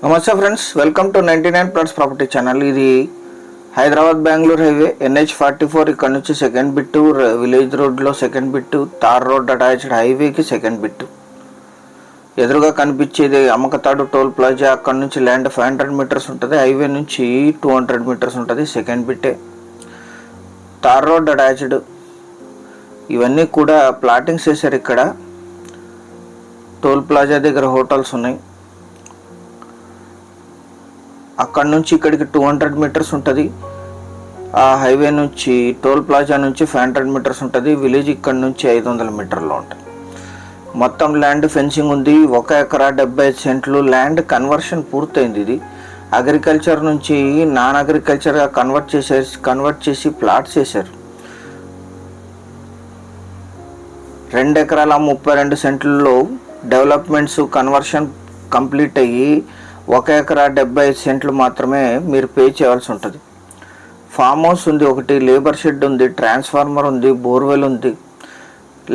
నమస్తే friends, welcome to 99 plots property channel. ఇది Hyderabad Bengaluru highway NH44. ఇక్కడ నుంచి సెకండ్ బిట్టు, విలేజ్ రోడ్లో second bit, tar road attached హైవేకి సెకండ్ బిట్టు. ఎదురుగా కనిపించేది అమ్మకతాడు టోల్ ప్లాజా. అక్కడ నుంచి ల్యాండ్ 500 మీటర్స్ ఉంటుంది, హైవే నుంచి 200 మీటర్స్ ఉంటుంది. సెకండ్ బిట్టే తార్ రోడ్ అటాచ్డ్. ఇవన్నీ కూడా ప్లాటింగ్స్ చేశారు. ఇక్కడ టోల్ ప్లాజా దగ్గర హోటల్స్ ఉన్నాయి. అక్కడ నుంచి ఇక్కడికి 200 మీటర్స్ ఉంటుంది. ఆ హైవే నుంచి టోల్ ప్లాజా నుంచి 500 మీటర్స్ ఉంటుంది. విలేజ్ ఇక్కడ నుంచి 500 మీటర్లో ఉంటుంది. మొత్తం ల్యాండ్ ఫెన్సింగ్ ఉంది. 1 ఎకరా 75 సెంట్లు ల్యాండ్ కన్వర్షన్ పూర్తయింది. ఇది అగ్రికల్చర్ నుంచి నాన్ అగ్రికల్చర్గా కన్వర్ట్ చేసి ప్లాట్స్ చేశారు. 2 ఎకరాల 32 సెంట్లలో డెవలప్మెంట్స్ కన్వర్షన్ కంప్లీట్ అయ్యి 1 ఎకరా 75 సెంట్లు మాత్రమే మీరు పే చేయాల్సి ఉంటుంది. ఫామ్ హౌస్ ఉంది, ఒకటి లేబర్ షెడ్ ఉంది, ట్రాన్స్ఫార్మర్ ఉంది, బోర్వెల్ ఉంది.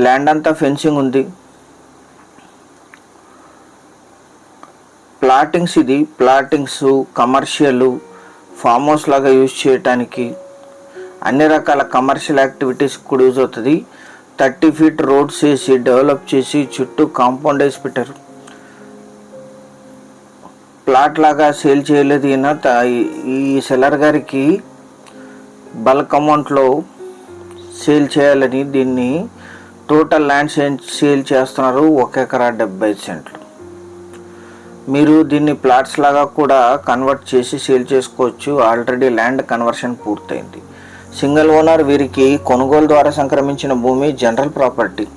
ల్యాండ్ అంతా ఫెన్సింగ్ ఉంది. ప్లాటింగ్స్, ఇది ప్లాటింగ్స్ కమర్షియల్ ఫామ్ హౌస్ లాగా యూజ్ చేయడానికి అన్ని రకాల కమర్షియల్ యాక్టివిటీస్ కూడా యూజ్ అవుతుంది. 30 ఫీట్ రోడ్స్ వేసి డెవలప్ చేసి చుట్టూ కాంపౌండ్ వేసి పెట్టారు. ప్లాట్ లాగా సేల్ చేయలేదు ఈయన. ఈ సెల్లర్ గారికి బల్క్ అమౌంట్లో సేల్ చేయాలని దీన్ని టోటల్ ల్యాండ్ సేల్ చేస్తున్నారు. 1 ఎకరా 75 సెంట్లు. మీరు దీన్ని ప్లాట్స్ లాగా కూడా కన్వర్ట్ చేసి సేల్ చేసుకోవచ్చు. ఆల్రెడీ ల్యాండ్ కన్వర్షన్ పూర్తయింది. Single owner. వీరికి కొనుగోలు ద్వారా సంక్రమించిన భూమి జనరల్ ప్రాపర్టీ.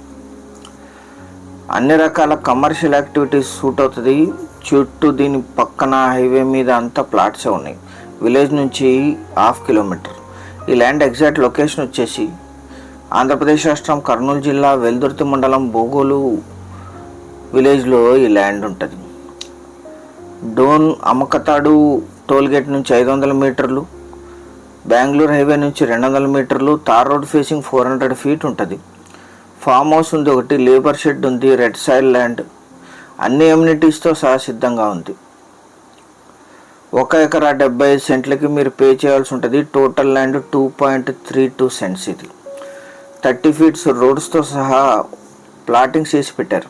అన్ని రకాల కమర్షియల్ యాక్టివిటీస్ సూట్ అవుతుంది. చుట్టూ దీని పక్కన హైవే మీద అంతా ప్లాట్సే ఉన్నాయి. విలేజ్ నుంచి 1/2 కిలోమీటర్. ఈ ల్యాండ్ ఎగ్జాక్ట్ లొకేషన్ వచ్చేసి ఆంధ్రప్రదేశ్ రాష్ట్రం కర్నూలు జిల్లా వెల్దుర్తి మండలం బోగోలు విలేజ్లో ఈ ల్యాండ్ ఉంటుంది. డోన్ అమ్మకతాడు టోల్గేట్ నుంచి 500 మీటర్లు, బెంగళూరు హైవే నుంచి 200 మీటర్లు, తార్ రోడ్ ఫేసింగ్ 400 ఫీట్ ఉంటుంది. ఫామ్ హౌస్ ఉంది, ఒకటి లేబర్ షెడ్ ఉంది, రెడ్ సాయిల్ ల్యాండ్, అన్ని ఎమ్యూనిటీస్తో సహా సిద్ధంగా ఉంది. 1 ఎకరా 75 సెంట్లకి మీరు పే చేయాల్సి ఉంటుంది. Total land 2.32 cents. ఇది 30 ఫీట్స్ రోడ్స్తో సహా ప్లాటింగ్స్ చేసి పెట్టారు.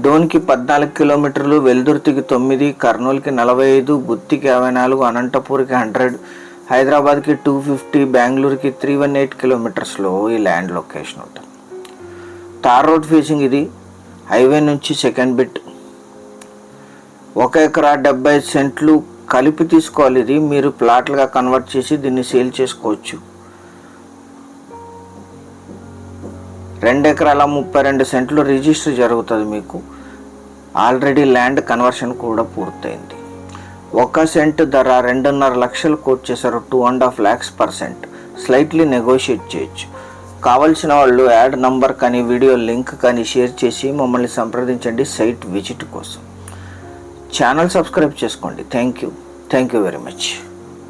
డోన్కి 14 కిలోమీటర్లు, వెల్దుర్తికి 9, కర్నూలుకి 45, గుత్తికి 54, అనంతపూర్కి 100, హైదరాబాద్కి 250, బెంగళూరుకి 318 కిలోమీటర్స్లో ఈ ల్యాండ్ లొకేషన్ ఉంటుంది. Tar road facing. ఇది హైవే నుంచి సెకండ్ బిట్. 1 ఎకరా 75 సెంట్లు కలిపి తీసుకోవాలి. ఇది మీరు ప్లాట్లుగా కన్వర్ట్ చేసి దీన్ని సేల్ చేసుకోవచ్చు. 2 ఎకరాల 32 సెంట్లు రిజిస్టర్ జరుగుతుంది మీకు. ఆల్రెడీ ల్యాండ్ కన్వర్షన్ కూడా పూర్తయింది. 1 సెంట్ ధర 2.5 లక్షలు కోట్ చేశారు. 2.5 lakhs per cent. Slightly negotiate చేయొచ్చు. కావలసిన వాళ్ళు యాడ్ నంబర్ కానీ వీడియో లింక్ కానీ షేర్ చేసి మమ్మల్ని సంప్రదించండి సైట్ విజిట్ కోసం. ఛానల్ సబ్స్క్రైబ్ చేసుకోండి. Thank you very much.